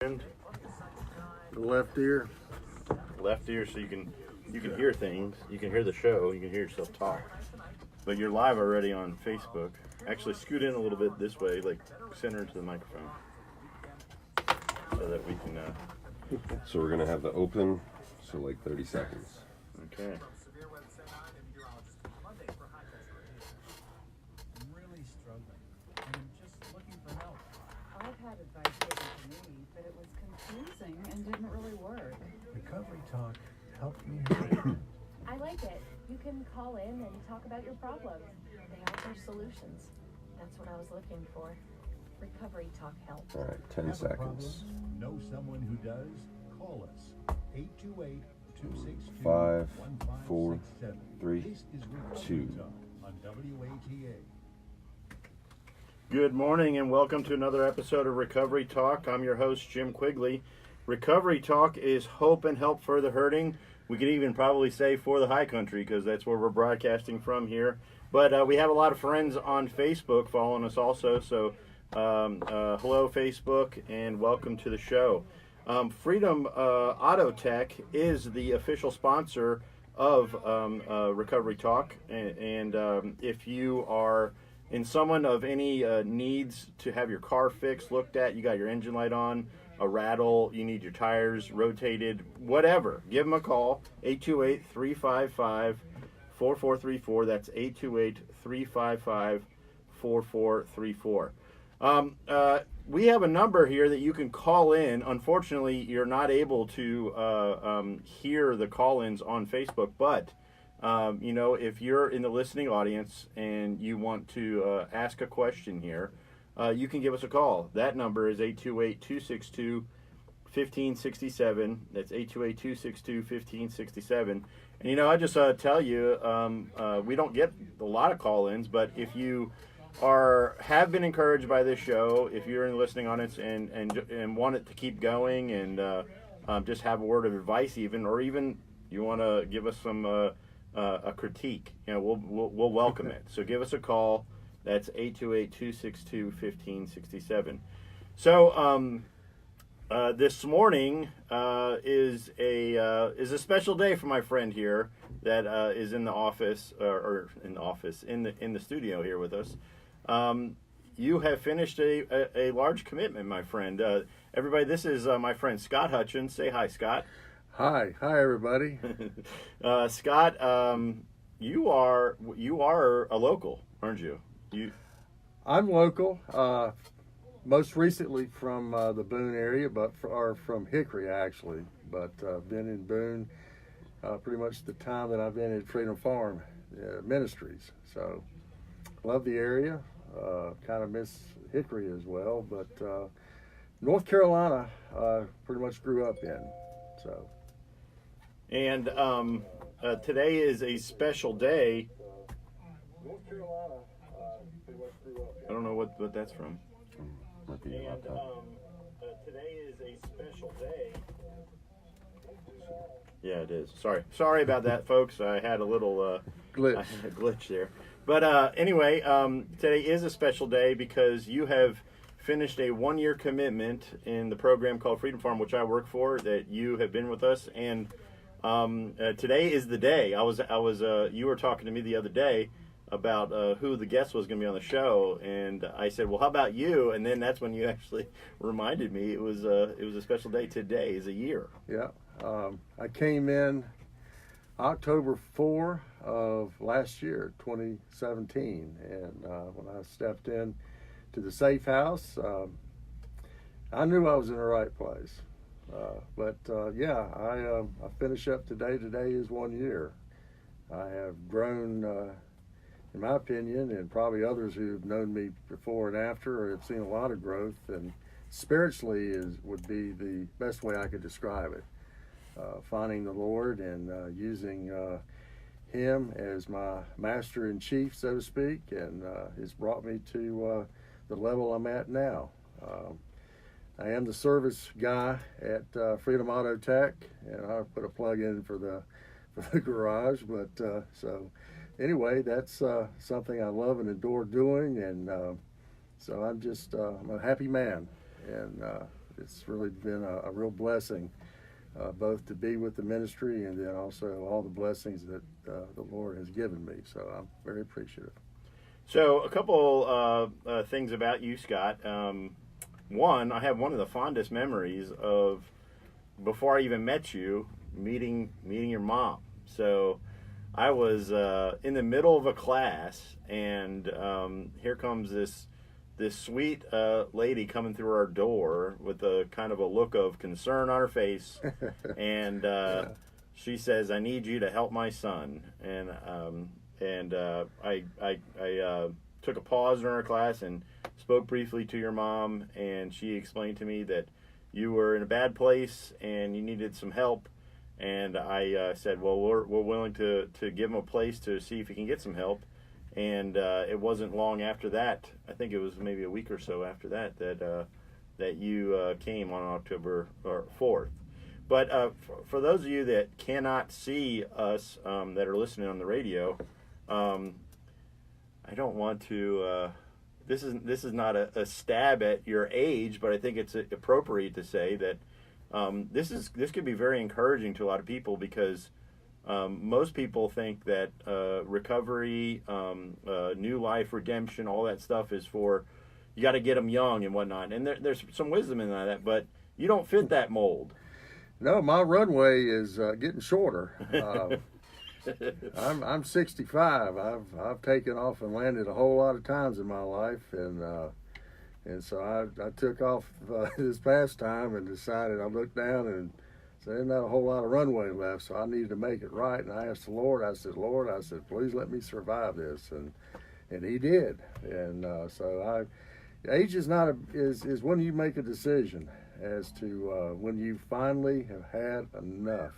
The left ear. Left ear, so you can hear things. You can hear the show. You can hear yourself talk. But you're live already on Facebook. Actually, scoot in a little bit this way, like center into the microphone, so that we can. So we're gonna have the open, so like 30 seconds. Okay. I've had advice given to me, but it was confusing and didn't really work. Recovery Talk helped me. I like it. You can call in and talk about your problems. They offer solutions. That's what I was looking for. Recovery Talk helps. All right, 10 seconds. Know someone who does? Call us. 828-262-1567. 5, 4, 3, This is Recovery 2. Talk on WATA. Good morning and welcome to another episode of Recovery Talk. I'm your host, Jim Quigley. Recovery Talk is hope and help for the hurting. We could even probably say for the high country because that's where we're broadcasting from here. But we have a lot of friends on Facebook following us also. So hello, Facebook, and welcome to the show. Freedom Auto Tech is the official sponsor of Recovery Talk. And if you are in someone of any needs to have your car fixed, looked at, you got your engine light on, a rattle, you need your tires rotated, whatever, give them a call, 828-355-4434. That's 828-355-4434. We have a number here that you can call in. Unfortunately, you're not able to hear the call-ins on Facebook, but if you're in the listening audience and you want to ask a question here, you can give us a call. That number is 828-262-1567. That's 828-262-1567. And, I just tell you, we don't get a lot of call-ins, but if you have been encouraged by this show, if you're in the listening audience and want it to keep going and just have a word of advice even, or even you want to give us some a critique, we'll welcome it. So give us a call. That's 828-262-1567. So this morning is a special day for my friend here that is in the office in the studio here with us. You have finished a large commitment, my friend. Everybody, this is my friend Scott Hutchens. Say hi, Scott. Hi everybody. Scott, you are a local, aren't you? I'm local. Most recently from the Boone area, or from Hickory actually. But been in Boone pretty much the time that I've been at Freedom Farm Ministries. So love the area. Kind of miss Hickory as well, but North Carolina pretty much grew up in. So. And today is a special day. North Carolina. I don't know what that's from. And today is a special day. Yeah, it is. Sorry about that, folks. I had a little glitch there. But anyway, today is a special day because you have finished a 1-year commitment in the program called Freedom Farm, which I work for. That you have been with us, and today is the day. You were talking to me the other day about who the guest was going to be on the show, and I said, well, how about you? And then that's when you actually reminded me it was a special day. Today is a year. Yeah. I came in October 4 of last year, 2017, and when I stepped in to the safe house, I knew I was in the right place. But I finish up today. Today is 1 year. I have grown, in my opinion, and probably others who've known me before and after have seen a lot of growth. And spiritually would be the best way I could describe it. Finding the Lord and using Him as my master in chief, so to speak, and has brought me to the level I'm at now. I am the service guy at Freedom Auto Tech, and I'll put a plug in for the garage. But so anyway, that's something I love and adore doing, and so I'm a happy man, and it's really been a real blessing, both to be with the ministry and then also all the blessings that the Lord has given me. So I'm very appreciative. So a couple things about you, Scott. One, I have one of the fondest memories of before I even met you, meeting your mom. So I was in the middle of a class, and here comes this sweet lady coming through our door with a kind of a look of concern on her face, and she says, "I need you to help my son." And I took a pause during our class and spoke briefly to your mom, and she explained to me that you were in a bad place and you needed some help. And I said, well, we're willing to give him a place to see if he can get some help. And it wasn't long after that, I think it was maybe a week or so after that, that you came on October 4th. But for those of you that cannot see us that are listening on the radio, I don't want to. This is not a stab at your age, but I think it's appropriate to say that this could be very encouraging to a lot of people, because most people think that recovery, new life, redemption, all that stuff is for, you got to get them young and whatnot. And there's some wisdom in that, but you don't fit that mold. No, my runway is getting shorter. I'm 65. I've taken off and landed a whole lot of times in my life, and so I took off this past time and decided, I looked down and said, there's not a whole lot of runway left, so I needed to make it right. And I asked the Lord, I said, Lord, please let me survive this, and He did. And so age is not is when you make a decision as to when you finally have had enough.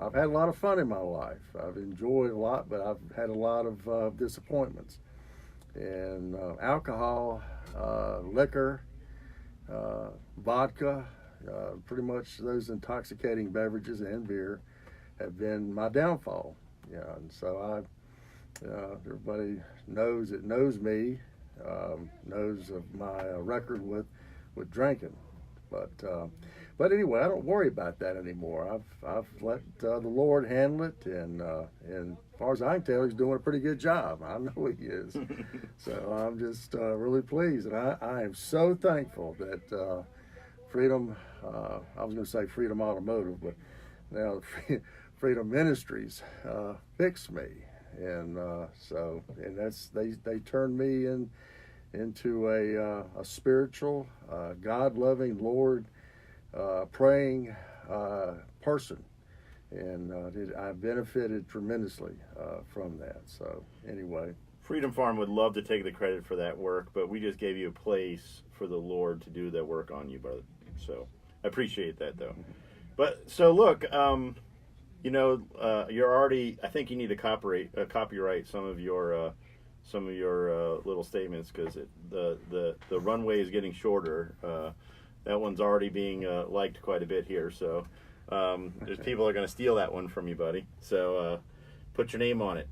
I've had a lot of fun in my life. I've enjoyed a lot, but I've had a lot of disappointments. And alcohol, liquor, vodka, pretty much those intoxicating beverages and beer have been my downfall. Yeah, and so everybody knows me, knows of my record with drinking. But anyway, I don't worry about that anymore. I've let the Lord handle it, and as far as I can tell, He's doing a pretty good job. I know He is. So I'm just really pleased, and I am so thankful that Freedom, I was going to say Freedom Automotive, but now Freedom Ministries fixed me, and that's they turned me into a spiritual, God-loving, Lord praying person, and I benefited tremendously from that. So anyway, Freedom Farm would love to take the credit for that work, but we just gave you a place for the Lord to do that work on you, brother. So I appreciate that, though. But so look, you're already. I think you need to copyright some of your little statements, because the runway is getting shorter. That one's already being liked quite a bit here, so there's people are going to steal that one from you, buddy. So put your name on it.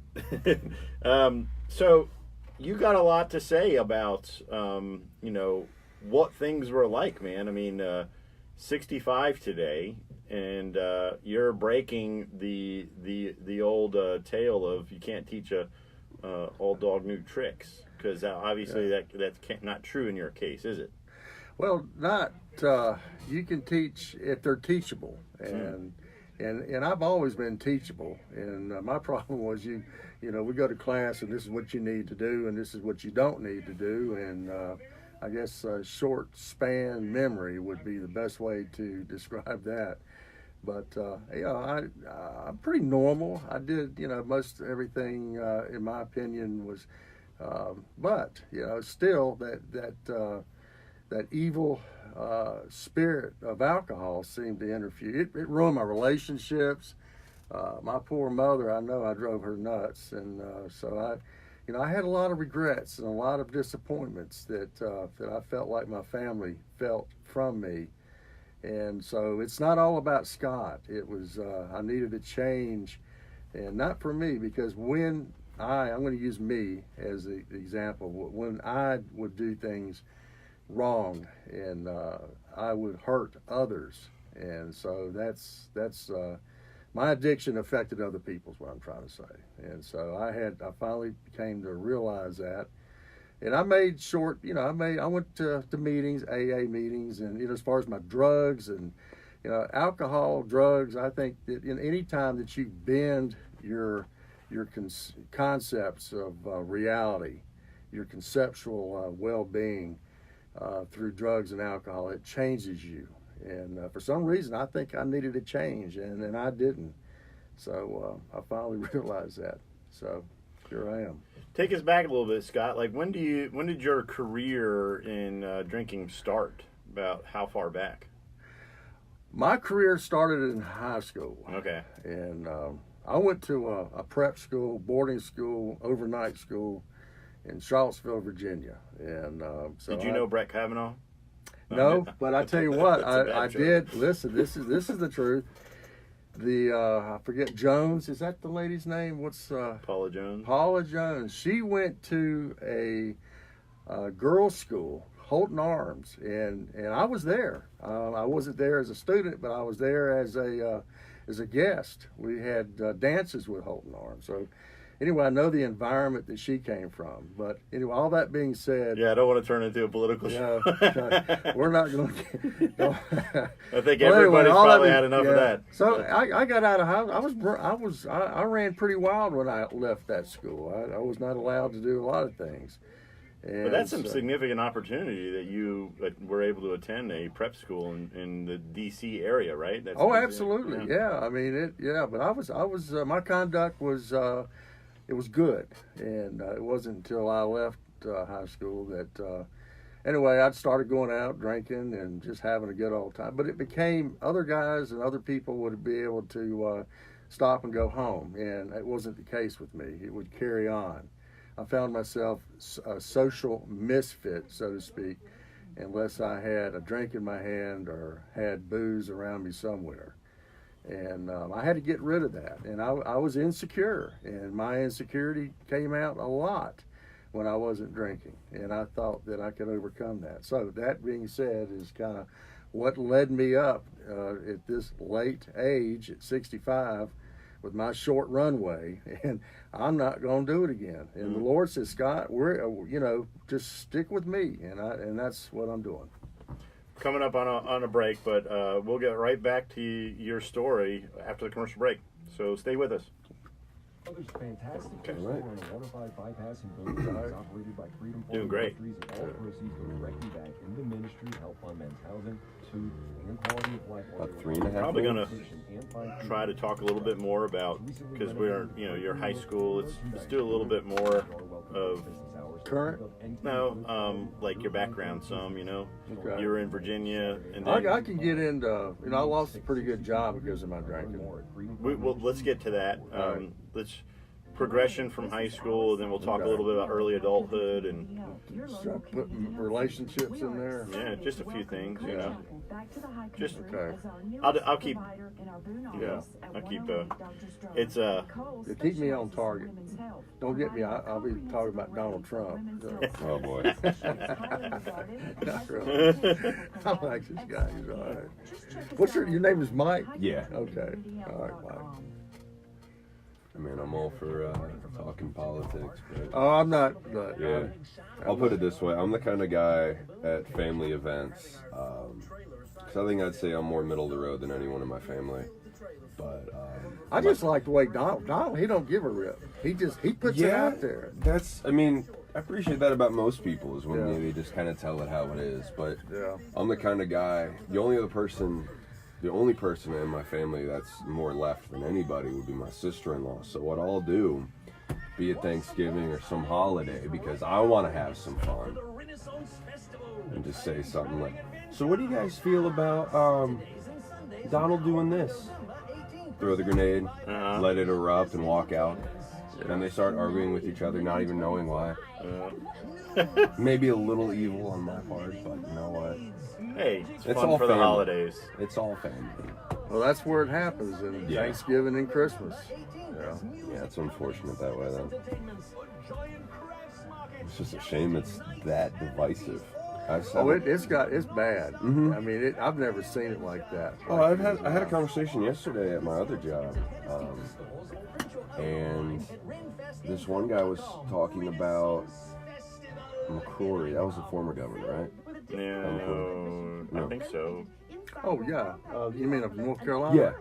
So you got a lot to say about what things were like, man. I mean, 65 today, and you're breaking the old tale of you can't teach a old dog new tricks, because obviously that's not true in your case, is it? Well, not you can teach if they're teachable, and I've always been teachable. And my problem was we go to class and this is what you need to do and this is what you don't need to do, and I guess short span memory would be the best way to describe that. But I'm pretty normal. I did most everything in my opinion was, but still that evil spirit of alcohol seemed to interfere. It ruined my relationships. My poor mother, I know I drove her nuts, and so I had a lot of regrets and a lot of disappointments that I felt like my family felt from me. And so it's not all about Scott. It was I needed a change, and not for me, because when I'm going to use me as the example. When I would do things wrong, and I would hurt others, and so that's my addiction affected other people is what I'm trying to say, and so I finally came to realize that, and I made short, I went to meetings, AA meetings, and as far as my drugs and alcohol, drugs, I think that in any time that you bend your concepts of reality, your conceptual well-being through drugs and alcohol, it changes you. And for some reason, I think I needed a change, and I didn't. So I finally realized that. So here I am. Take us back a little bit, Scott. Like, when did your career in drinking start? About how far back? My career started in high school. Okay. And I went to a prep school, boarding school, overnight school in Charlottesville, Virginia. And so did you know Brett Kavanaugh? No, but I tell you what, I joke. did. Listen, this is the truth. I forget Jones. Is that the lady's name? What's Paula Jones. Paula Jones. She went to a girls' school, Holton Arms, and I was there. I wasn't there as a student, but I was there as a guest. We had dances with Holton Arms. So anyway, I know the environment that she came from. But anyway, all that being said, Yeah, I don't want to turn it into a political show. we're not going to. I think everybody's probably had enough of that. So I got out of house. I ran pretty wild when I left that school. I was not allowed to do a lot of things. And But that's some significant opportunity that you were able to attend a prep school in the D.C. area, right? That's amazing. Absolutely, yeah. I mean, but I was my conduct was it was good, and it wasn't until I left high school that anyway I started going out drinking and just having a good old time. But it became other guys and other people would be able to stop and go home, and it wasn't the case with me. It would carry on. I found myself a social misfit, so to speak, unless I had a drink in my hand or had booze around me somewhere. And I had to get rid of that. And I was insecure, and my insecurity came out a lot when I wasn't drinking. And I thought that I could overcome that. So that being said is kind of what led me up at this late age, at 65, with my short runway, and I'm not going to do it again. And the Lord says, Scott, just stick with me, and that's what I'm doing. Coming up on a break, but we'll get right back to your story after the commercial break. So stay with us. There's a fantastic Okay, store right. on the waterfront bypass in Boone that is operated by Freedom Farm Doing great. Ministries, and all proceeds go directly back into ministry to help fund men's housing, food, and quality of life. About 3.5 Probably minutes. gonna try to talk a little bit more about, because we're your high school. Let's do a little bit more of Current? no, like your background. Some Okay. you were in Virginia, and I then can get into, I lost a pretty good job because of my drinking. let's get to that. All right. Let's progression from high school, then we'll talk a little bit about early adulthood and So put relationships in there. yeah, just a few things. Just Okay. I'll keep. Yeah, I'll keep. It's They keep me on target. Don't get me. I'll be talking about Donald Trump. Oh boy. Not really. I like this guy. He's all right. What's your name is Mike? Yeah. Okay. All right, Mike. I mean, I'm all for talking politics, but Oh, I'm not. But, yeah. I'll put it this way: I'm the kind of guy at family events. 'Cause I think I'd say I'm more middle of the road than anyone in my family. But I just like the way Donald. He don't give a rip. He puts it out there. I mean, I appreciate that about most people is when Yeah. they just kind of tell it how it is. But Yeah. I'm the kind of guy. The only person in my family that's more left than anybody would be my sister-in-law. So what I'll do, be it Thanksgiving or some holiday, because I want to have some fun, and just say something like, "So what do you guys feel about Donald doing this?" Throw the grenade, let it erupt, and walk out. Then they start arguing with each other, not even knowing why. Maybe a little evil on my part, but you know what? hey, it's It's fun all for the family. holidays. It's all family. Well, that's where it happens in Yeah. Thanksgiving and Christmas. Yeah. Yeah, it's unfortunate that way then. It's just a shame it's that divisive. It's bad. Mhm. I mean, I've never seen it like that. Oh, I had a conversation yesterday at my other job, and this one guy was talking about McCrory. That was the former governor, right? No, I think so. Oh yeah, you mean of North Carolina?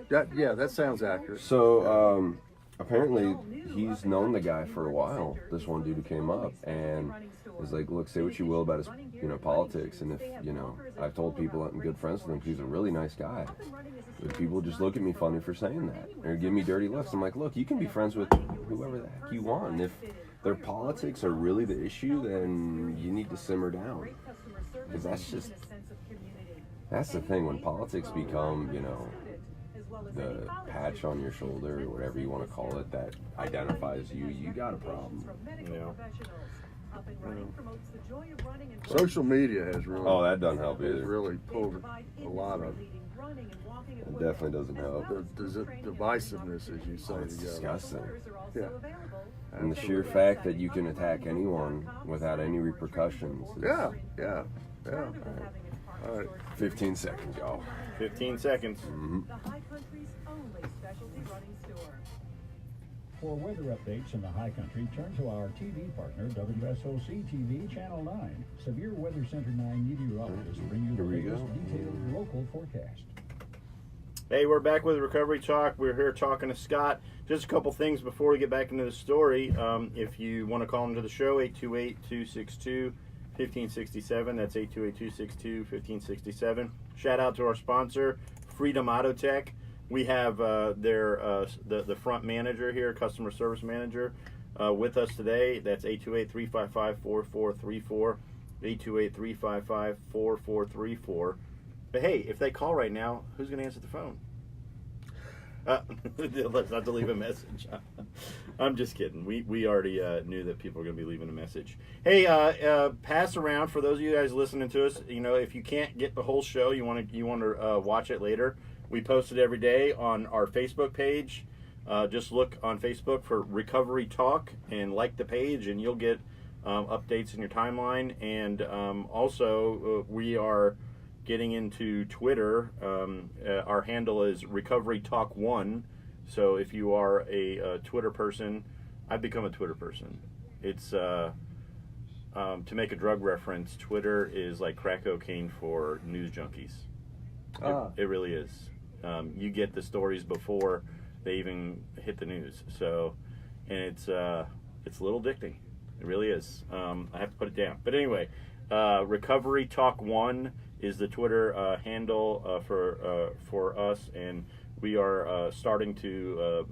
Yeah. That sounds accurate. So apparently he's known the guy for a while. This one dude who came up and was like, "Look, say what you will about his, politics, and if I've told people I'm good friends with him. He's a really nice guy. But people just look at me funny for saying that or give me dirty looks. I'm like, look, you can be friends with whoever the heck you want. And if their politics are really the issue, then you need to simmer down, because that's the thing. When politics become, the patch on your shoulder or whatever you want to call it that identifies you, you got a problem. Yeah. Social media has really. Oh, that doesn't help either. Has really pulled a lot of. It definitely doesn't help. The divisiveness, as you say, It's together. disgusting. Yeah. And the sheer fact that you can attack anyone without any repercussions. Yeah. All right. 15 seconds, y'all. 15 seconds. Mm-hmm. For weather updates in the high country, turn to our TV partner, WSOC TV Channel 9. Severe Weather Center 9 meteorologists bring you the Here we latest go. detailed local forecast. Hey, we're back with Recovery Talk. We're here talking to Scott. Just a couple things before we get back into the story. If you want to call into the show, 828-262-1567. That's 828-262-1567. Shout out to our sponsor, Freedom Auto Tech. We have the front manager here, customer service manager, with us today. That's 828-355-4434, 828-355-4434. But hey, if they call right now, who's going to answer the phone? Let's not to leave a message. I'm just kidding. We already knew that people were going to be leaving a message. Hey, pass around for those of you guys listening to us. If you can't get the whole show, you want to watch it later. We post it every day on our Facebook page. Just look on Facebook for Recovery Talk and like the page, and you'll get updates in your timeline. And also, we are getting into Twitter. Our handle is Recovery Talk 1. So if you are a Twitter person, I've become a Twitter person. It's to make a drug reference, Twitter is like crack cocaine for news junkies. It really is. You get the stories before they even hit the news. So, and it's a little addicting. It really is. I have to put it down. But anyway, Recovery Talk 1 is the Twitter handle for us, and we are starting to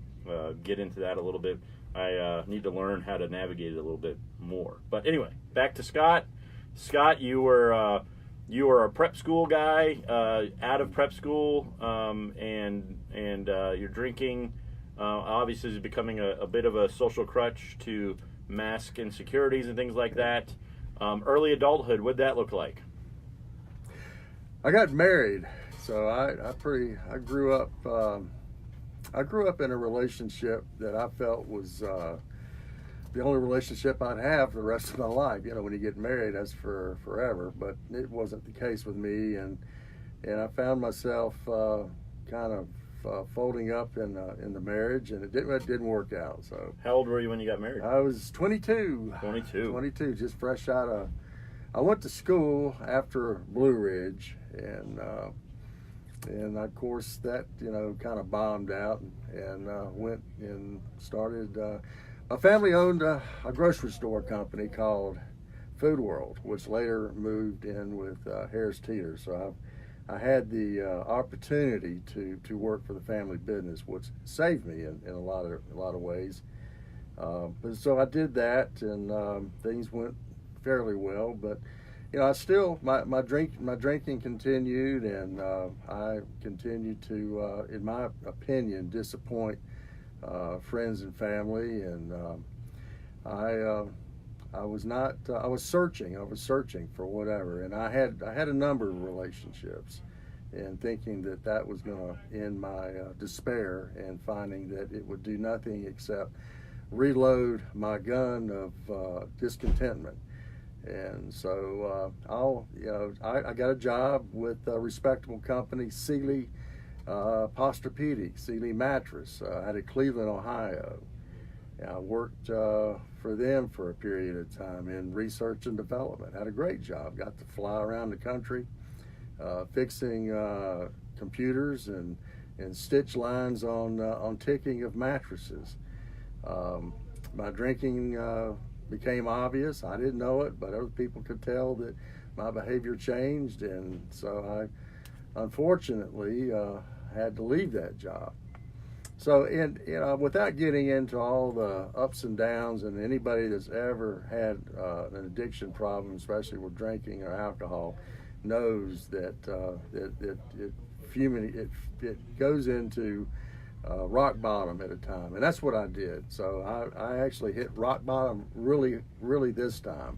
get into that a little bit. I need to learn how to navigate it a little bit more. But anyway, back to Scott. Scott, you were a prep school guy, out of prep school, and you're drinking. Obviously, is becoming a bit of a social crutch to mask insecurities and things like that. Early adulthood, what'd that look like? I got married, so I grew up. I grew up in a relationship that I felt was the only relationship I'd have for the rest of my life. When you get married, that's for forever. But it wasn't the case with me, and I found myself kind of folding up in the marriage, and it didn't work out. So How old were you when you got married? I was 22. 22, just fresh out of. I went to school after Blue Ridge, and of course that kind of bombed out, and went and started. My family owned a grocery store company called Food World, which later moved in with Harris Teeter. So I had the opportunity to work for the family business, which saved me in a lot of ways. But so I did that, and things went fairly well. But I still my drinking continued, and I continued to, in my opinion, disappoint friends and family, and I was searching for whatever, and I had a number of relationships, and thinking that was going to end my despair, and finding that it would do nothing except reload my gun of discontentment. And so I got a job with a respectable company, Sealy Posturepedic, Sealy Mattress, out of Cleveland, Ohio. And I worked for them for a period of time in research and development. Had a great job. Got to fly around the country, fixing computers and stitch lines on ticking of mattresses. My drinking became obvious. I didn't know it, but other people could tell that my behavior changed, and so I unfortunately had to leave that job. So, without getting into all the ups and downs, and anybody that's ever had an addiction problem, especially with drinking or alcohol, knows that it goes into rock bottom at a time, and that's what I did. So I actually hit rock bottom really this time,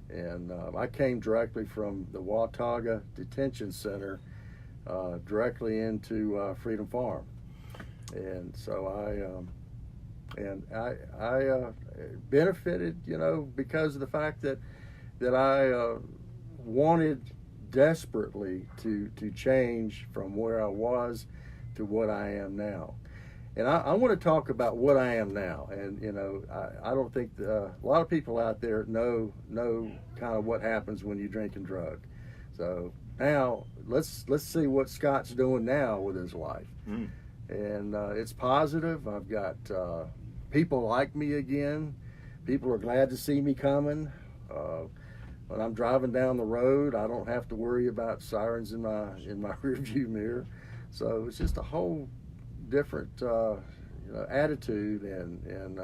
and I came directly from the Watauga Detention Center directly into Freedom Farm, and so I benefited, because of the fact that I wanted desperately to change from where I was to what I am now. And I want to talk about what I am now. And I don't think a lot of people out there know kind of what happens when you drink and drug. So now let's see what Scott's doing now with his life. And it's positive. I've got people like me again. People are glad to see me coming. When I'm driving down the road, I don't have to worry about sirens in my rearview mirror. So it's just a whole different attitude, and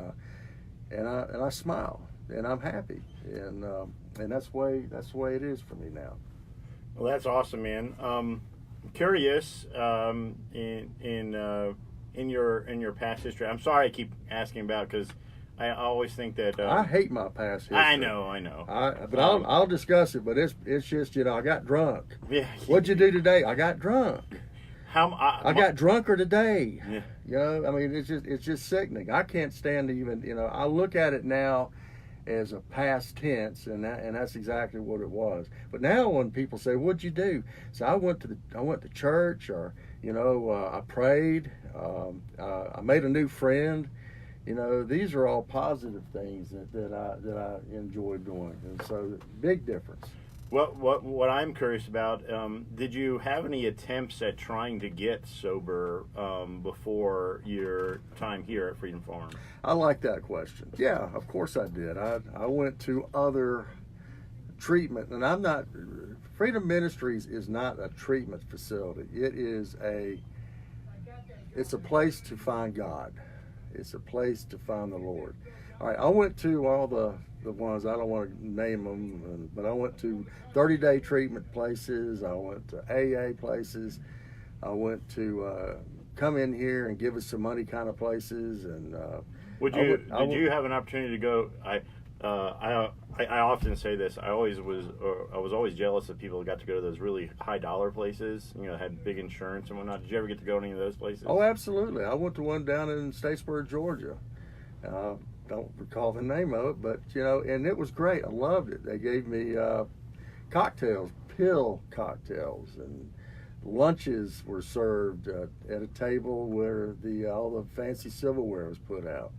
I smile, and I'm happy, and that's the way it is for me now. Well, that's awesome, man. I'm curious, in your past history. I'm sorry I keep asking about, because I always think that I hate my past history. I know. But I'll discuss it. But it's just I got drunk. Yeah. What'd you do today? I got drunk. I got drunker today. Yeah. I mean, it's just sickening. I can't stand to even. I look at it now as a past tense, and that's exactly what it was. But now when people say, "What'd you do?" So I went to church, or I prayed. I made a new friend. These are all positive things that I enjoy doing, and so big difference. What I'm curious about, did you have any attempts at trying to get sober before your time here at Freedom Farm? I like that question. Yeah, of course I did. I went to other treatment, and I'm not. Freedom Ministries is not a treatment facility. It's a place to find God. It's a place to find the Lord. All right, I went to all the ones, I don't want to name them, but I went to 30-day treatment places. I went to AA places. I went to come in here and give us some money kind of places. And did you have an opportunity to go? I often say this. I was always jealous of people who got to go to those really high dollar places. Had big insurance and whatnot. Did you ever get to go to any of those places? Oh, absolutely. I went to one down in Statesboro, Georgia. Don't recall the name of it, but and it was great. I loved it. They gave me cocktails, pill cocktails, and lunches were served at a table where all the fancy silverware was put out.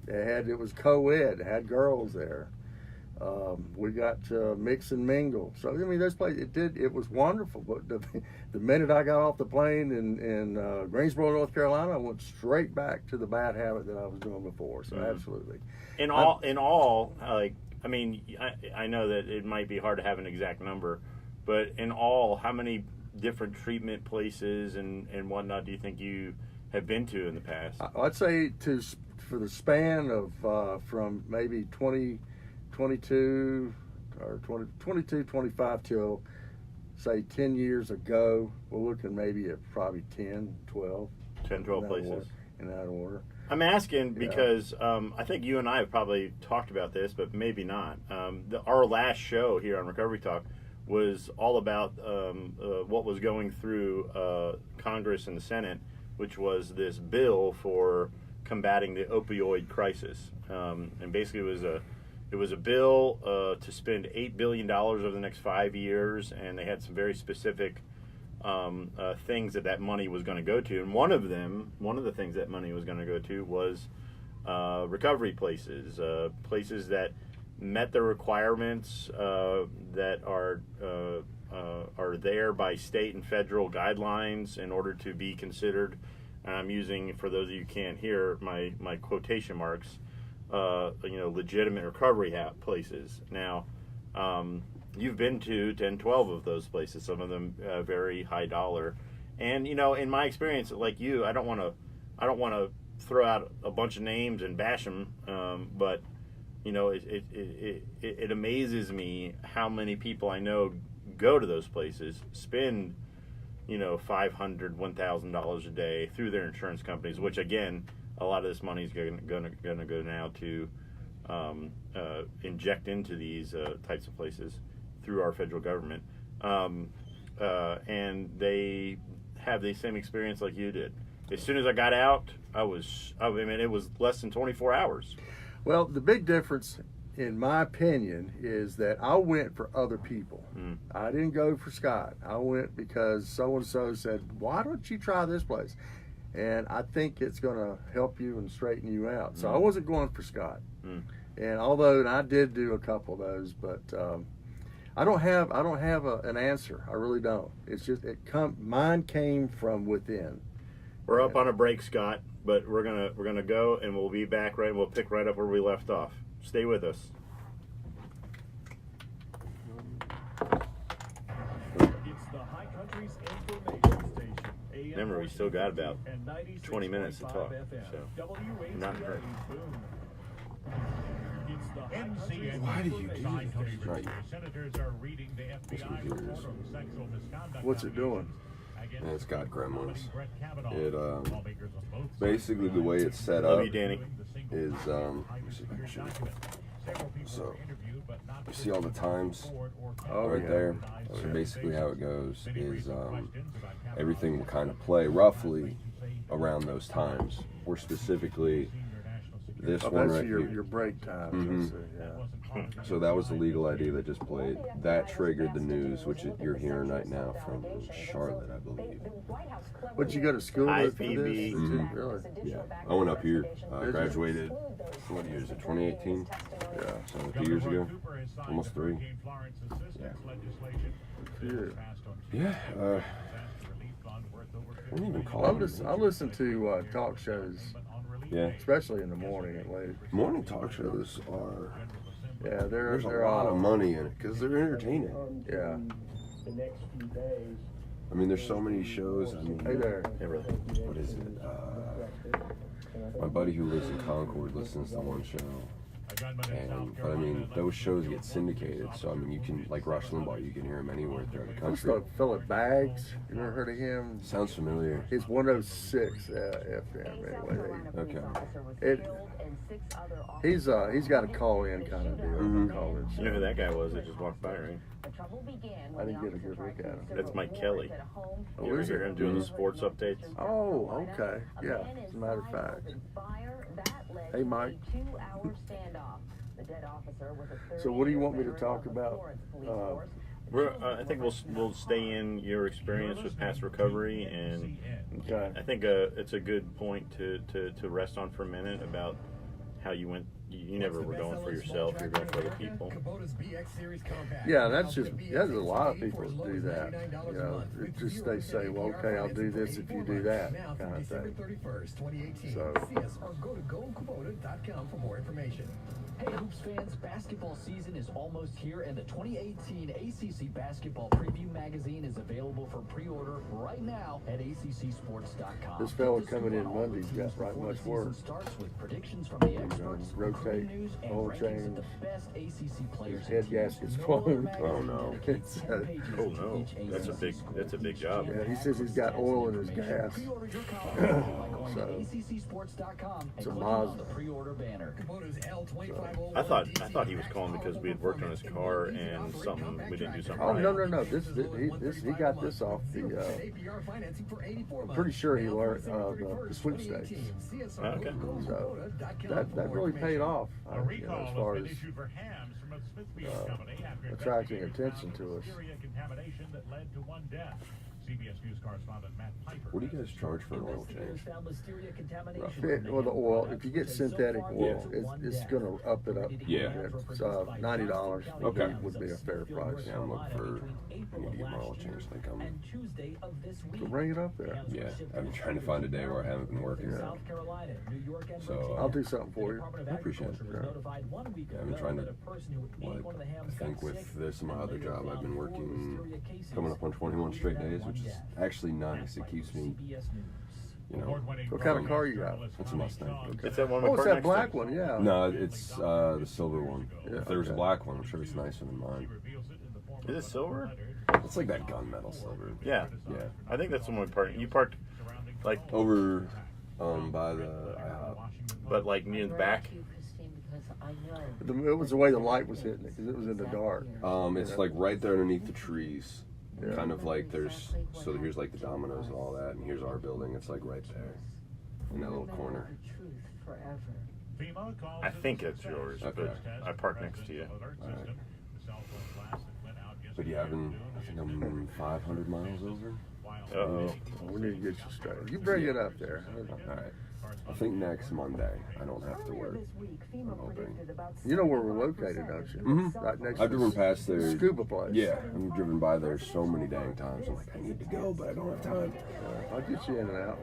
It was co-ed. It had girls there. We got to mix and mingle. So those places, it was wonderful. But the minute I got off the plane in Greensboro, North Carolina, I went straight back to the bad habit that I was doing before. So absolutely. In all, I know that it might be hard to have an exact number, but in all, how many different treatment places and whatnot do you think you have been to in the past? I'd say for the span of from maybe 22 or 25 till say 10 years ago, we're looking maybe at probably 10, 12 places in that order. I'm asking because I think you and I have probably talked about this, but maybe not. Our last show here on Recovery Talk was all about what was going through Congress and the Senate, which was this bill for combating the opioid crisis, and basically it it was a bill to spend $8 billion over the next 5 years, and they had some very specific things that money was going to go to. And one of the things that money was going to go to was recovery places, places that met the requirements that are there by state and federal guidelines in order to be considered. And I'm using, for those of you who can't hear, my quotation marks, legitimate recovery places. Now, you've been to 10, 12 of those places, some of them very high dollar. And, in my experience, like you, I don't want to throw out a bunch of names and bash them, but, it amazes me how many people I know go to those places, spend, $500, $1,000 a day through their insurance companies, which, again, a lot of this money is going to go now to inject into these types of places through our federal government, and they have the same experience like you did. As soon as I got out, it was less than 24 hours. Well, the big difference, in my opinion, is that I went for other people. I didn't go for Scott. I went because so-and-so said, why don't you try this place? And I think it's going to help you and straighten you out. So I wasn't going for Scott. And although I did do a couple of those, but I don't have an answer. I really don't. It's just mine came from within. We're up on a break, Scott, but we're gonna go, and we'll be back right. We'll pick right up where we left off. Stay with us. It's the High Country's information station. Remember, we still got about 20 minutes to talk, so not in a hurry. Why did you do this? Right. Senators are reading the FBI report on sexual misconduct. What's it doing? And it's got gremlins. It basically the way it's set up Love you, Danny. is let me see if I can show you. So you see all the times right there. So basically how it goes is everything will kind of play roughly around those times. We're specifically this one right here. Your break time. So that was the legal ID that just played. That triggered the news, which you're hearing right now from Charlotte, I believe. But you go to school with this? IPB. Really? Yeah. I went up here. Graduated, what year is it, 2018? Yeah. So 2 years ago. Almost 3. Yeah. I don't even call I listen to talk shows, Yeah. especially in the morning at late. Morning talk shows are, Yeah, there's a they're lot all of money in it because they're entertaining. Yeah. I mean, there's so many shows. I mean, Hey there. what is it? My buddy who lives in Concord listens to one show. But I mean, those shows get syndicated, so I mean, you can, like Rush Limbaugh, you can hear him anywhere throughout the What's country. the Philip Baggs? You ever heard of him? Sounds familiar. He's 106 FM anyway. Okay. He's got a call in kind of deal. Call in. You know who that guy was that just walked by, right? I didn't get a good look at him. That's Mike Kelly. Oh, You ever is hear it? him doing the sports updates? Oh, okay. Yeah, as a matter of fact. Hey, Mike. So what do you want me to talk about? I think we'll stay in your experience with past recovery, and Okay. I think it's a good point to rest on for a minute about how you went. You never were going for yourself; you're going for other people. Yeah, that's a lot of people that do that. You know, it just they say, well, okay, I'll do this if you do that kind of thing. So. Go to goldkubota.com for more information. Hey, Hoops fans, basketball season is almost here, and the 2018 ACC Basketball Preview Magazine is available for pre-order right now at accsports.com. This fella coming in Monday's got right much work. Starts with predictions from the experts, rotate, news, and oil rankings change. of the best ACC players. His head gasket's blown. Oh no. Oh no, that's a big job. Yeah, he says he's got oil in his gas. Pre-order your copy by going to accsports.com and It's a clicking on Mazda. the pre-order banner. I thought he was calling because we had worked on his car and we didn't do something Oh right. no! He got this off the. I'm pretty sure he learned the sweepstakes. Okay. So that really paid off. off, as far as attracting attention to us. What do you guys charge for an oil change? Well, the oil, if you get synthetic oil, it's going to up it up. Yeah. It's $90 Okay. would be a fair price. Yeah, I'm looking for, I need to get my oil change. I think So bring it up there. yeah, I've been trying to find a day where I haven't been working. Yeah. So I'll do something for you. I appreciate it. Yeah, I've been trying to, I think with this and my other job, I've been working, coming up on 21 straight days, which is actually nice. It keeps me, you know. What kind of car you got? It's a Mustang. It's that one. Oh, we it's parked that next black to. one, yeah. No, it's the silver one. Yeah, If there's a okay. black one, I'm sure it's nicer than mine. Is it silver? It's like that gunmetal silver. Yeah. Yeah. I think that's the one we parked. You parked like, Over by the IHOP. but like near the back. It was the way the light was hitting it, because it was in the dark. It's like right there underneath the trees. Yeah. Kind of like there's, so here's like the Domino's and all that, and here's our building. It's like right there in that little corner. I think it's yours, Okay. but I parked next to you. Alright. But yeah, I think I'm 500 miles over. Uh-oh. We need to get you straight. You bring it up there. All right. I think next Monday I don't have to work. I'm hoping. You know where we're located, don't you? Mhm. Right next I've to driven the past there. scuba place. Yeah, I've driven by there so many dang times. I'm like, I need to go, but I don't have time. I'll get you in and out.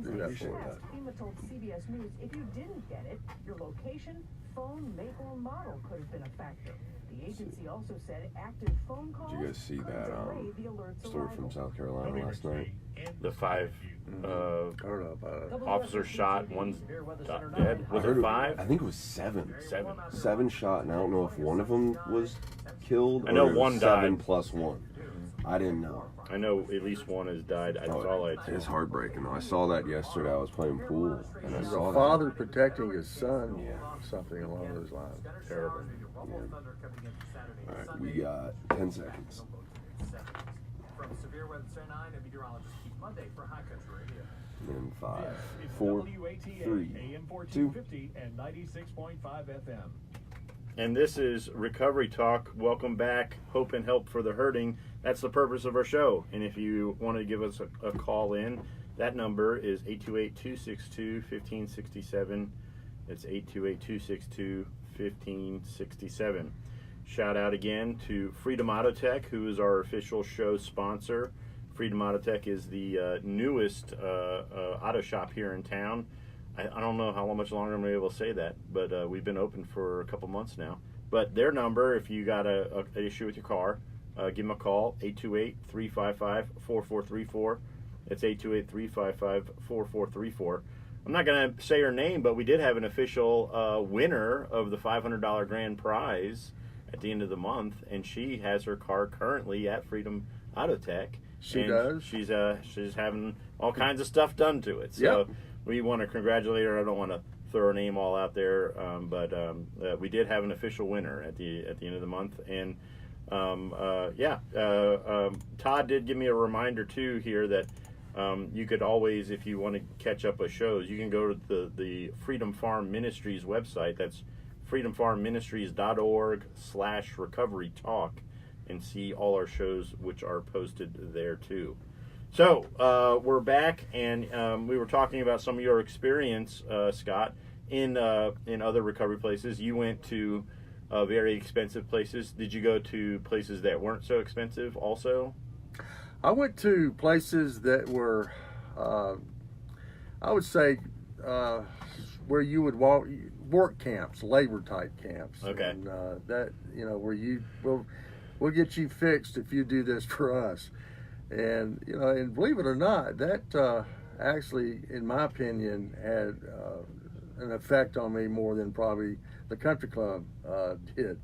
Do that for you. FEMA told CBS News if you didn't get it, your location, phone, make, or model could have been a factor. The agency also said active phone calls Did you guys see could that delay the alert's story arrival. from South Carolina last night? The 5 Heard about it. officers shot, one's dead. Was I heard it 5? I think it was 7. 7. 7 shot, and I don't know if one of them was killed. I know or one 7 died. plus 1. I didn't know. I know at least one has died. That's all I'd say. It's heartbreaking though. I saw that yesterday. I was playing pool, and I He's saw a that. father protecting his son, something along those lines. Terrible. All right, we got 10 seconds. From severe weather to 9 and meteorologist Keith Monday for High Country Radio. In 5, 4, 3, 2. And 96.5 FM. And this is Recovery Talk. Welcome back. Hope and help for the hurting. That's the purpose of our show. And if you want to give us a call in, that number is 828-262-1567. It's 828-262-1567. Shout out again to Freedom Auto Tech, who is our official show sponsor. Freedom Auto Tech is the newest auto shop here in town. I don't know how much longer I'm going to be able to say that, but we've been open for a couple months now. But their number, if you got an issue with your car, give them a call, 828-355-4434. It's 828-355-4434. I'm not going to say her name, but we did have an official winner of the $500 grand prize at the end of the month, and she has her car currently at Freedom Auto Tech. She and does? She's having all kinds of stuff done to it. So Yep. we want to congratulate her. I don't want to throw her name all out there, but we did have an official winner at the end of the month. And Todd did give me a reminder too here that you could always, if you want to catch up with shows, you can go to the Freedom Farm Ministries website. That's freedomfarmministries.org/recovery talk, and see all our shows which are posted there too. So we're back, and we were talking about some of your experience, Scott, in other recovery places. You went to very expensive places. Did you go to places that weren't so expensive also? I went to places that were, I would say, where you would work camps, labor type camps. Okay. And that, where we'll get you fixed if you do this for us. And, and believe it or not, that actually, in my opinion, had an effect on me more than probably the country club did.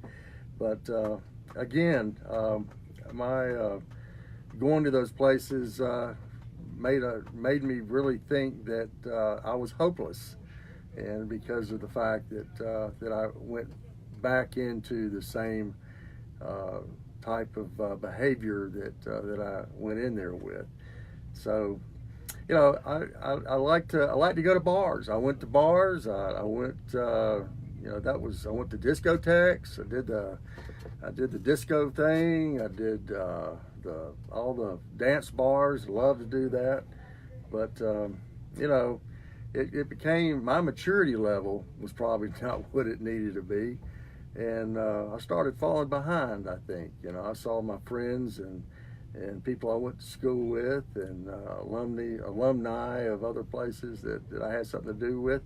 But again, my going to those places made me really think that I was hopeless, and because of the fact that I went back into the same type of behavior that I went in there with. So, I like to go to bars. I went to bars. I went that was, I went to discotheques. I did the disco thing. I did all the dance bars. Love to do that. But, it became, my maturity level was probably not what it needed to be. And I started falling behind, I think. I saw my friends and people I went to school with and alumni of other places that I had something to do with.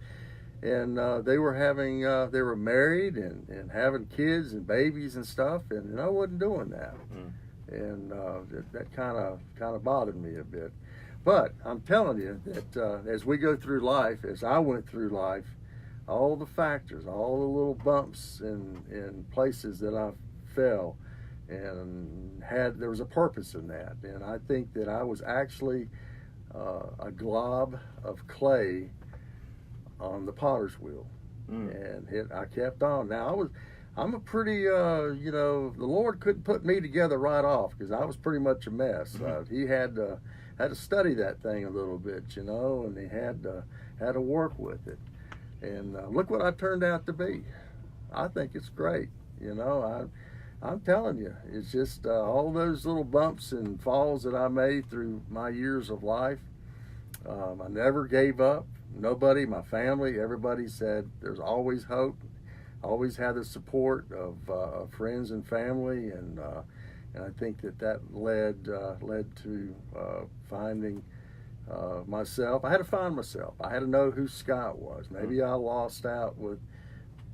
And they were married and having kids and babies and stuff, and I wasn't doing that. And that kind of bothered me a bit. But I'm telling you that as we go through life, as I went through life, all the factors, all the little bumps and places that I fell, and there was a purpose in that. And I think that I was actually a glob of clay on the potter's wheel, and I kept on. Now I'm a pretty, the Lord couldn't put me together right off because I was pretty much a mess. He had to study that thing a little bit, and he had to work with it. And look what I turned out to be. I think it's great. I'm telling you, it's just all those little bumps and falls that I made through my years of life. I never gave up. Nobody, my family, everybody said there's always hope. Always had the support of friends and family, and I think that led to finding myself. I had to find myself. I had to know who Scott was. Maybe I lost out with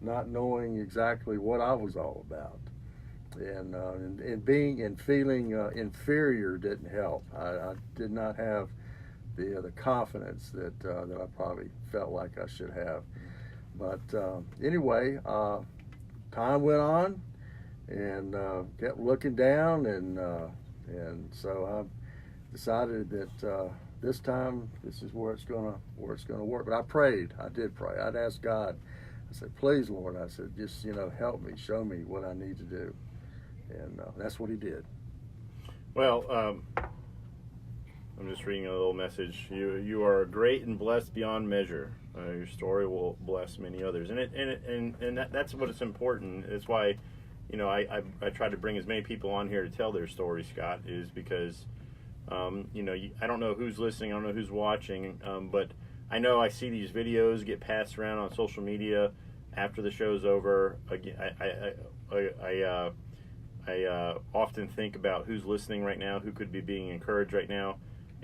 not knowing exactly what I was all about, and being and feeling inferior didn't help. I did not have the confidence that I probably felt like I should have. But anyway, time went on, and kept looking down, and so I decided that this time this is where it's gonna work. But I prayed. I did pray. I'd ask God. I said, "Please, Lord," I said, "just help me, show me what I need to do," and that's what He did. Well, I'm just reading a little message. You are great and blessed beyond measure. Your story will bless many others, and that's what it's important. It's why, I try to bring as many people on here to tell their story, Scott, is because, I don't know who's listening, I don't know who's watching, but I know I see these videos get passed around on social media after the show's over. Again, I often think about who's listening right now, who could be being encouraged right now.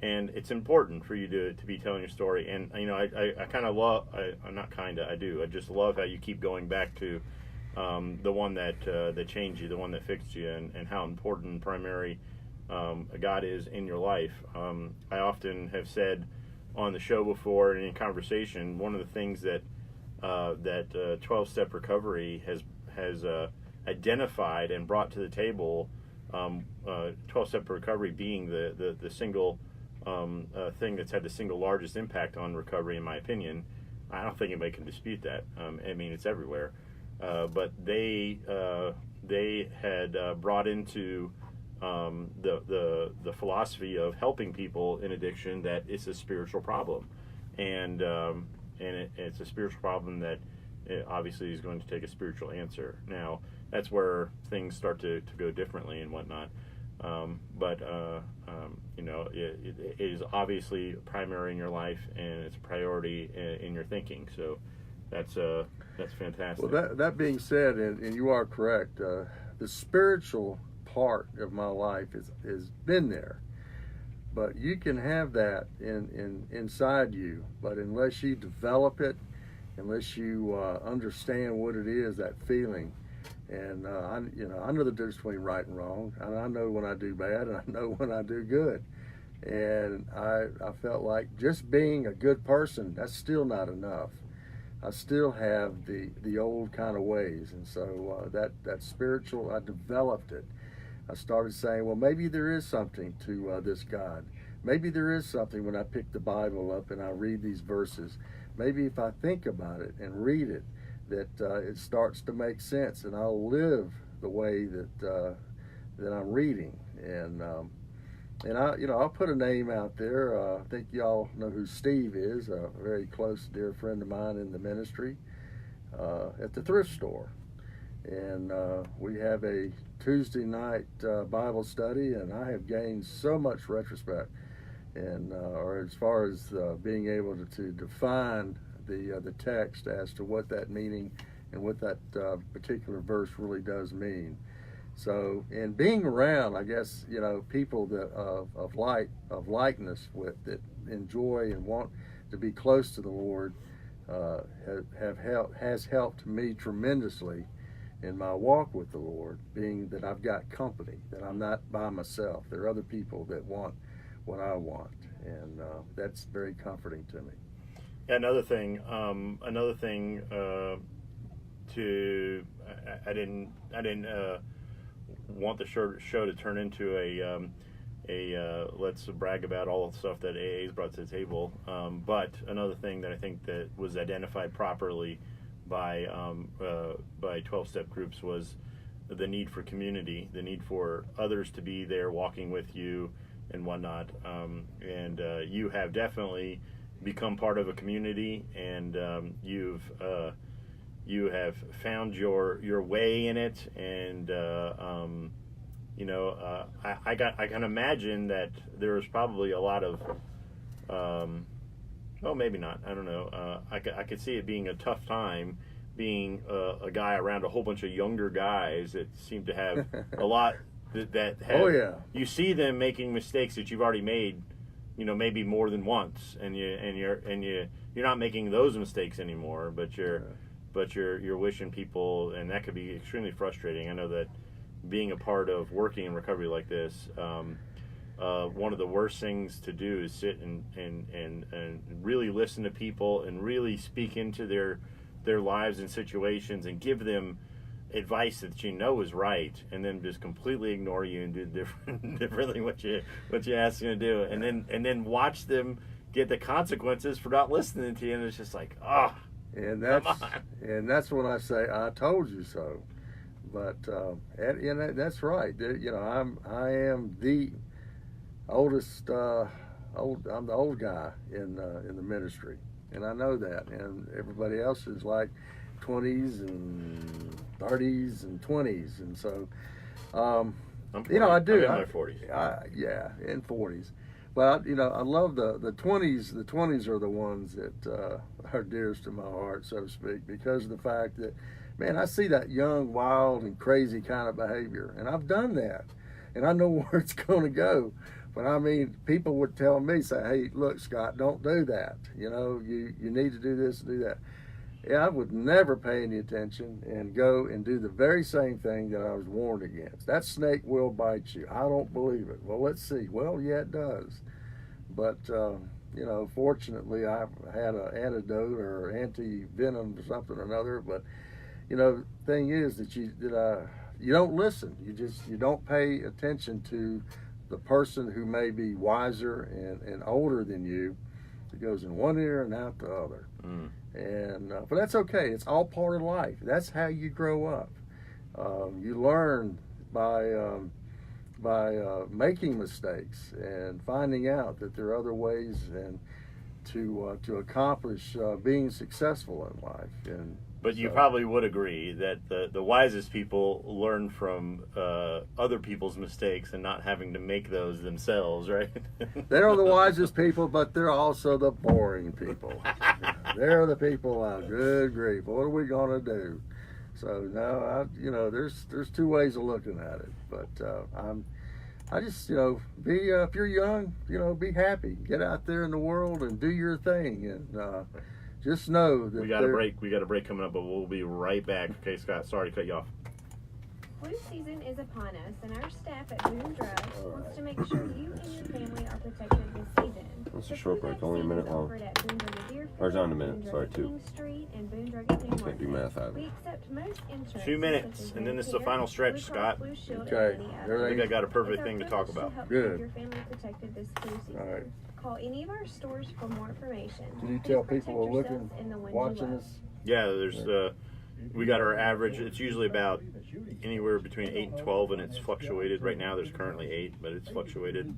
And it's important for you to be telling your story. And, I kind of love, I do. I just love how you keep going back to the one that changed you, the one that fixed you, and how important primary God is in your life. I often have said on the show before and in conversation, one of the things that 12-step recovery has identified and brought to the table, 12-step recovery being the single thing that's had the single largest impact on recovery, in my opinion. I don't think anybody can dispute that. It's everywhere. But they had brought into the philosophy of helping people in addiction that it's a spiritual problem, and it's a spiritual problem that obviously is going to take a spiritual answer. Now that's where things start to go differently and whatnot. It is obviously primary in your life, and it's a priority in your thinking. So that's fantastic. Well, that being said, and you are correct, the spiritual part of my life has been there, but you can have that inside you, but unless you develop it, unless you understand what it is, that feeling. And I know the difference between right and wrong. And I know when I do bad, and I know when I do good. And I felt like just being a good person, that's still not enough. I still have the old kind of ways. And so that spiritual, I developed it. I started saying, well, maybe there is something to this God. Maybe there is something when I pick the Bible up and I read these verses. Maybe if I think about it and read it, that it starts to make sense, and I'll live the way that I'm reading, and I'll put a name out there. I think y'all know who Steve is, a very close dear friend of mine in the ministry. at the thrift store. And we have a Tuesday night Bible study, and I have gained so much retrospect, and or as far as being able to define the text as to what that meaning and what that particular verse really does mean. So, and being around, I guess, people that of likeness with, that enjoy and want to be close to the Lord, has helped me tremendously in my walk with the Lord, being that I've got company, that I'm not by myself. There are other people that want what I want, and that's very comforting to me. Another thing, I didn't want the show to turn into a let's brag about all the stuff that AA's brought to the table. But another thing that I think that was identified properly by 12-step groups was the need for community, the need for others to be there walking with you and whatnot. And you have definitely become part of a community, and you have found your way in it. And I can imagine that there was probably a lot of well, maybe not. I don't know. I could see it being a tough time being a guy around a whole bunch of younger guys that seem to have a lot that have, oh yeah, you see them making mistakes that you've already made, maybe more than once, and you're not making those mistakes anymore, but you're wishing people, and that could be extremely frustrating. I know that being a part of working in recovery like this, one of the worst things to do is sit and really listen to people and really speak into their lives and situations and give them advice that is right, and then just completely ignore you and do differently what you ask them to do, and then watch them get the consequences for not listening to you, and it's just like, and that's when I say I told you so. But and that's right. I am the oldest. I'm the old guy in the ministry, and I know that. And everybody else is like 20s and 30s and 20s, and so I'm 40. I do. I'm in my 40s. Yeah, in 40s. But I love the 20s. The 20s are the ones that are dearest to my heart, so to speak, because of the fact that, man, I see that young, wild, and crazy kind of behavior, and I've done that, and I know where it's going to go. But I mean, people would tell me, say, "Hey, look, Scott, don't do that. You need to do this and do that." Yeah, I would never pay any attention and go and do the very same thing that I was warned against. That snake will bite you. I don't believe it. Well, let's see. Well, yeah, it does. But fortunately, I've had an antidote or anti-venom or something or another. But the thing is that you don't listen. You don't pay attention to the person who may be wiser and older than you. It goes in one ear and out the other. But that's okay. It's all part of life. That's how you grow up. You learn by making mistakes and finding out that there are other ways and to accomplish being successful in life. But you probably would agree that the wisest people learn from other people's mistakes and not having to make those themselves, right? They're the wisest people, but they're also the boring people. They're the people out. Good grief, what are we going to do? So now, there's two ways of looking at it. But I just, if you're young, be happy. Get out there in the world and do your thing. And just know that we got a break. We got a break coming up, but we'll be right back. Okay, Scott, sorry to cut you off. Flu season is upon us, and our staff at Boone Drug wants to make sure you and your family are protected this season. That's a short break, only a minute long. Or it's on a minute, sorry, 2. Can't do math either. We accept most insurance. 2 minutes, and then this is the final stretch, Scott. Okay. I think I got a perfect thing to talk about. Good. Your family protected this flu season. All right. Call any of our stores for more information. Did you Please tell protect people are looking, yourselves and the ones you watching love. us? Yeah, there's we got our average. It's usually about anywhere between 8 and 12, and it's fluctuated. Right now, there's currently 8, but it's fluctuated.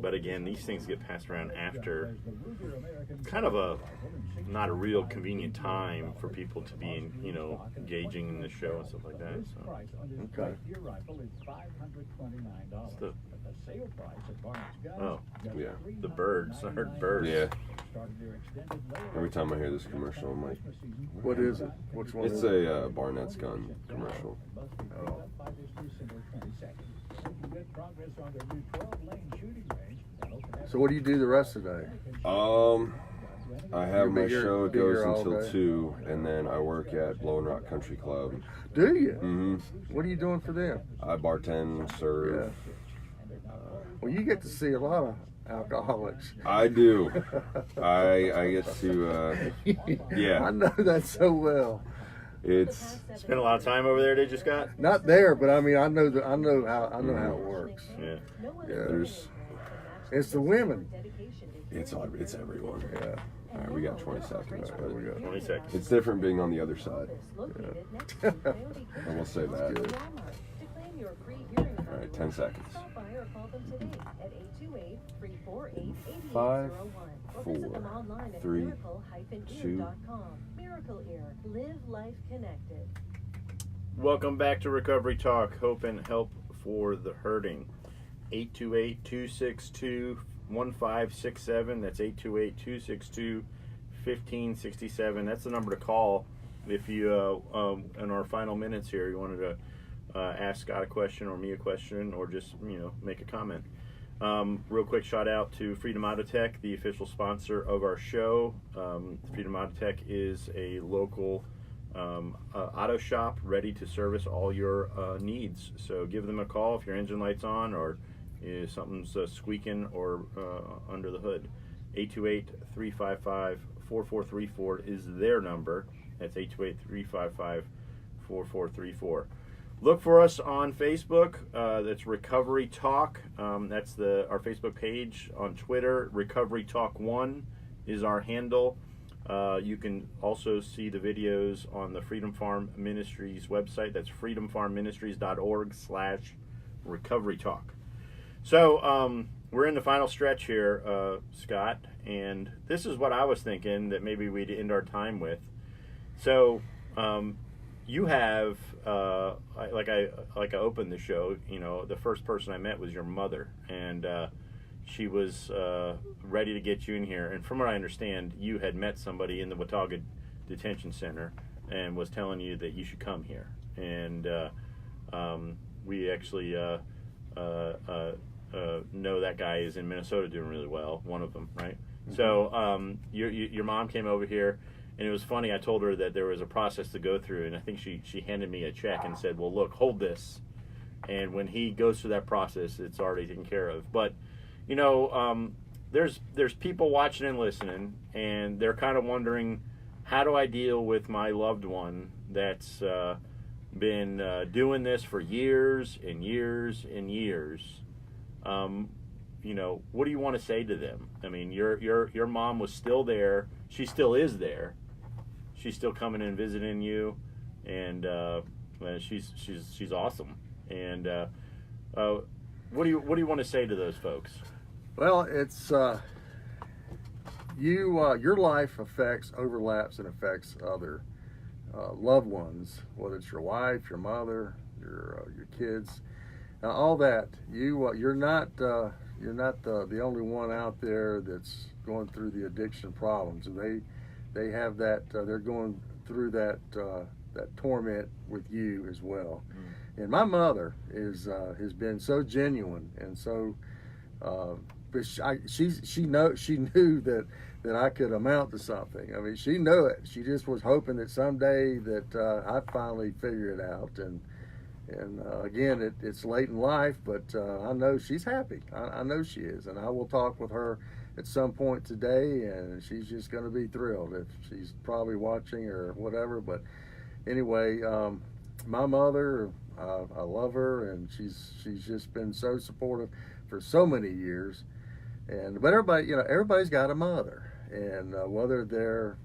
But again, these things get passed around after kind of not a real convenient time for people to be, engaging in the show and stuff like that. So. Okay. Oh, Yeah. the birds. I heard birds. Yeah. Every time I hear this commercial, I'm like, What is it? Which one? it's is it? a Barnett's gun commercial. Oh. So what do you do the rest of the day? I have You my be here- show. It be here goes all until day? 2, and then I work at Blowing Rock Country Club. Do you? Mm-hmm. What are you doing for them? I bartend, serve. Well, you get to see a lot of alcoholics. I do. I get to, yeah. I know that so well. It's Spent a lot of time over there, did you, Scott? Not there, but I mean, I know how it works. Yeah. there's It's the women. it's everyone. Yeah. All right, we got 20 seconds. There we go. 20 seconds. It's different being on the other side. I will say that. All right, 10 seconds. 5, 4, 3, 2. Live life connected. Welcome back to Recovery Talk, Hope and Help for the Hurting. 828-262-1567. That's 828-262-1567. That's the number to call if you, in our final minutes here, you wanted to ask Scott a question or me a question or just, make a comment. Real quick shout out to Freedom Auto Tech, the official sponsor of our show. Freedom Auto Tech is a local auto shop ready to service all your needs. So give them a call if your engine light's on or something's squeaking or under the hood. 828-355-4434 is their number. That's 828-355-4434. Look for us on Facebook. That's Recovery Talk. That's our Facebook page. On Twitter, Recovery Talk 1 is our handle. You can also see the videos on the Freedom Farm Ministries website. That's freedomfarmministries.org/recovery talk. So we're in the final stretch here, Scott, and this is what I was thinking that maybe we'd end our time with. So you have, like I opened the show, the first person I met was your mother, and she was ready to get you in here. And from what I understand, you had met somebody in the Watauga Detention Center and was telling you that you should come here. And we actually know that guy is in Minnesota doing really well, one of them, right? Mm-hmm. So your mom came over here, and it was funny. I told her that there was a process to go through, and I think she handed me a check and said, well, look, hold this. And when he goes through that process, it's already taken care of. But there's people watching and listening, and they're kind of wondering, how do I deal with my loved one that's been doing this for years and years and years? What do you want to say to them? I mean, your mom was still there. She still is there. She's still coming and visiting you, and she's awesome. And what do you want to say to those folks? Well, it's your life overlaps and affects other loved ones, whether it's your wife, your mother, your kids, all that. You're not the only one out there that's going through the addiction problems, and they have that. They're going through that torment with you as well. Mm. And my mother has been so genuine and so. But she knew that I could amount to something. I mean, she knew it. She just was hoping that someday that I'd finally figure it out. And again, it's late in life, but I know she's happy. I know she is, and I will talk with her at some point today, and she's just going to be thrilled if she's probably watching or whatever. But anyway, my mother, I love her, and she's just been so supportive for so many years. But everybody's got a mother, and whether they're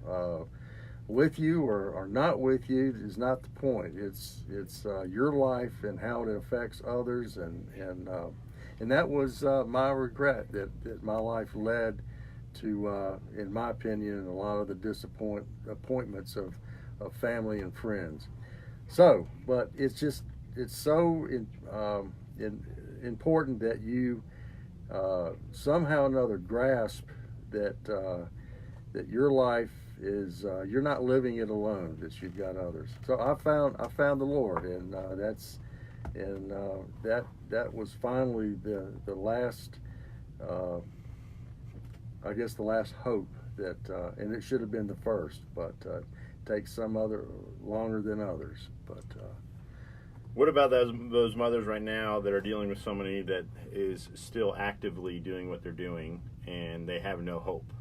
with you or not with you is not the point. It's your life and how it affects others, and that was my regret that my life led to, in my opinion, a lot of the disappointments of family and friends. So, but it's so important that you somehow or another grasp that your life is you're not living it alone, that you've got others. So I found the Lord, and that was finally the last I guess the last hope that and it should have been the first, but takes some other longer than others. But what about those mothers right now that are dealing with somebody that is still actively doing what they're doing and they have no hope?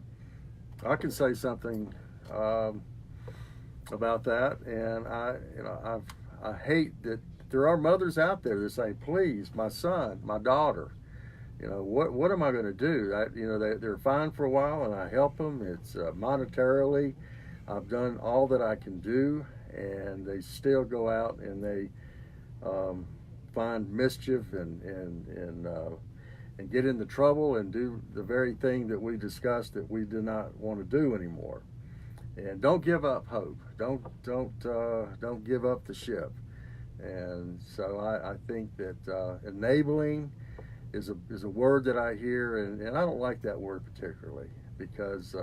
I can say something about that, and I hate that there are mothers out there that say, "Please, my son, my daughter, what am I going to do?" They're fine for a while, and I help them. It's monetarily, I've done all that I can do, and they still go out and they find mischief and get into trouble and do the very thing that we discussed that we do not want to do anymore. And don't give up hope. Don't give up the ship. And so I think that enabling is a word that I hear, and I don't like that word particularly because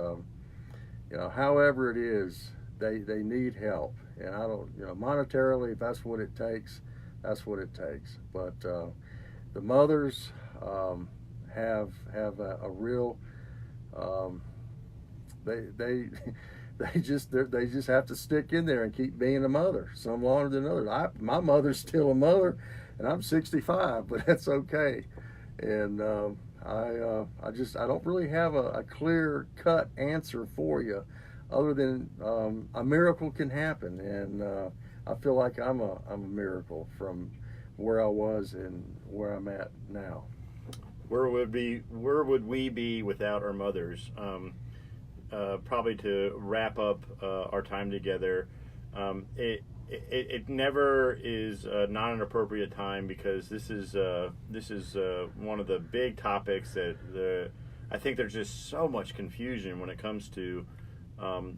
however it is, they need help, and I don't monetarily, if that's what it takes, that's what it takes. But the mothers have a real they just have to stick in there and keep being a mother, some longer than others. My mother's still a mother, and I'm 65, but that's okay. And I don't really have a clear cut answer for you, other than a miracle can happen, and I feel like I'm a miracle from where I was and where I'm at now. Where would we be without our mothers? Probably to wrap up our time together, it never is not an appropriate time, because this is one of the big topics that I think there's just so much confusion when it comes to,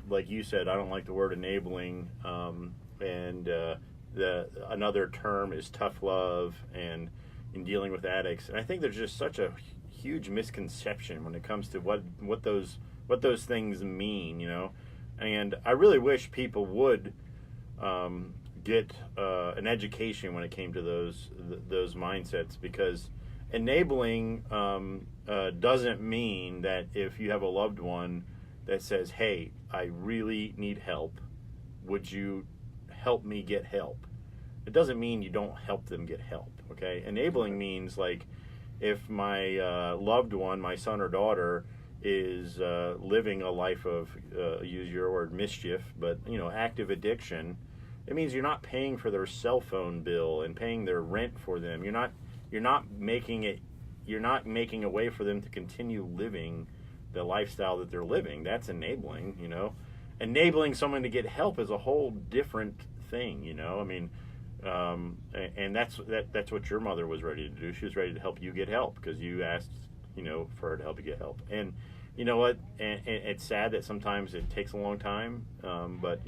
like you said, I don't like the word enabling, and another term is tough love, and in dealing with addicts. And I think there's just such a huge misconception when it comes to what those things mean, and I really wish people would get an education when it came to those mindsets, because enabling doesn't mean that if you have a loved one that says, "Hey, I really need help, would you help me get help?" It doesn't mean you don't help them get help. Okay, enabling means, like, if my loved one, my son or daughter, is living a life of, use your word, mischief, but active addiction, it means you're not paying for their cell phone bill and paying their rent for them. You're not making a way for them to continue living the lifestyle that they're living. That's enabling. Enabling someone to get help is a whole different thing. I mean, and that's what your mother was ready to do. She was ready to help you get help because you asked for her to help you get help. And you know what? And it's sad that sometimes it takes a long time, but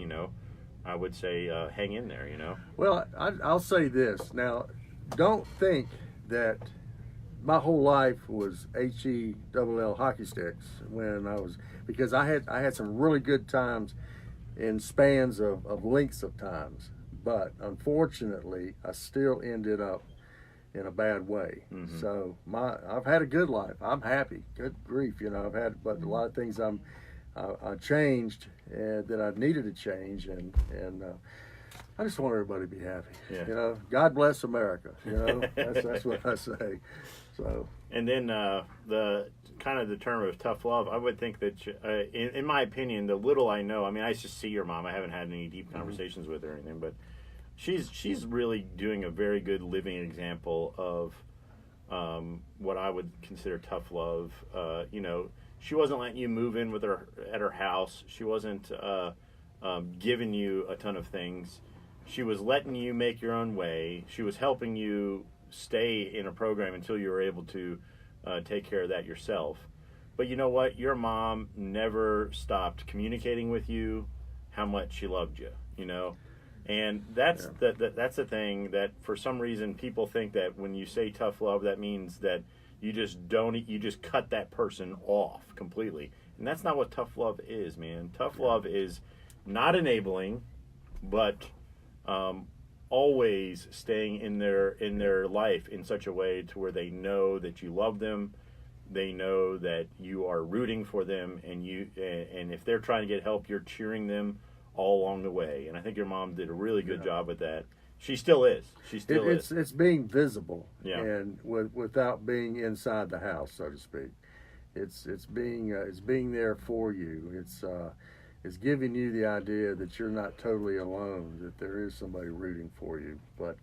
I would say hang in there. Well, I'll say this now: don't think that my whole life was HELL hockey sticks when I was, because I had some really good times in spans of lengths of times, but unfortunately, I still ended up in a bad way. Mm-hmm. So I've had a good life. I'm happy. Good grief, I've had, but a lot of things I changed that I needed to change, and I just want everybody to be happy. Yeah. God bless America. That's what I say. So. And then the kind of the term of tough love, I would think that, in my opinion, the little I know, I mean, I just see your mom. I haven't had any deep conversations with her or anything, but she's really doing a very good living example of what I would consider tough love. She wasn't letting you move in with her at her house. She wasn't giving you a ton of things. She was letting you make your own way. She was helping you stay in a program until you were able to take care of that yourself. But you know what? Your mom never stopped communicating with you how much she loved you, you know? And that's that's the thing that for some reason people think that when you say tough love, that means that you just cut that person off completely. And that's not what tough love is, man. Tough love is not enabling, but always staying in their life in such a way to where they know that you love them, they know that you are rooting for them, and if they're trying to get help, you're cheering them all along the way. And I think your mom did a really good job with that. She still is. It's being visible, yeah, and without being inside the house, so to speak. It's being there for you. It's giving you the idea that you're not totally alone, that there is somebody rooting for you. But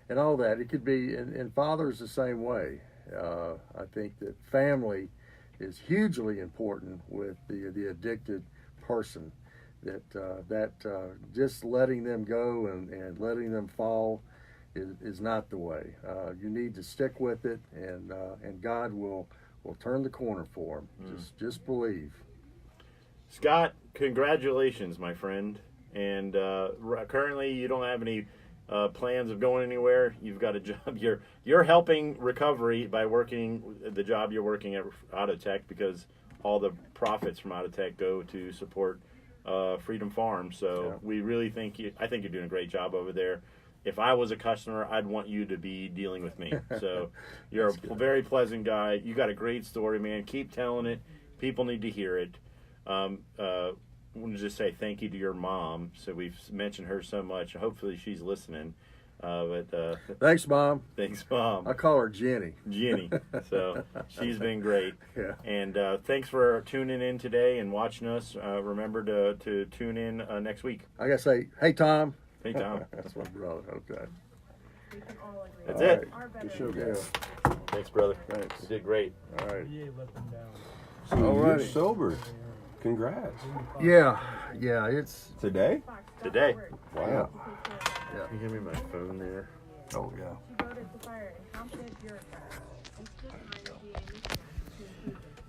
and all that, it could be, and father's the same way. I think that family is hugely important with the addicted person. That just letting them go and letting them fall is not the way. You need to stick with it, and God will turn the corner for them. Just believe. Scott, congratulations, my friend. And currently, you don't have any plans of going anywhere. You've got a job. You're helping recovery by working the job you're working at Autotech, because all the profits from Autotech go to support Freedom Farm. So we really think I think you're doing a great job over there. If I was a customer, I'd want you to be dealing with me. So you're a very pleasant guy. You got a great story, man. Keep telling it. People need to hear it. I want to just say thank you to your mom. So we've mentioned her so much. Hopefully she's listening. Thanks, Mom. Thanks, Mom. I call her Jenny. Jenny. So she's been great. Yeah. And thanks for tuning in today and watching us. Remember to tune in next week. I gotta say, hey, Tom. Hey, Tom. That's my brother. Okay. We can all agree. That's it. Good show, guys. Thanks, brother. Thanks. You did great. All right. So you're sober. Congrats. Yeah, it's Today? Today. Wow. Yeah. Can you give me my phone there? Oh, yeah. She voted to fire incompetent bureaucrats.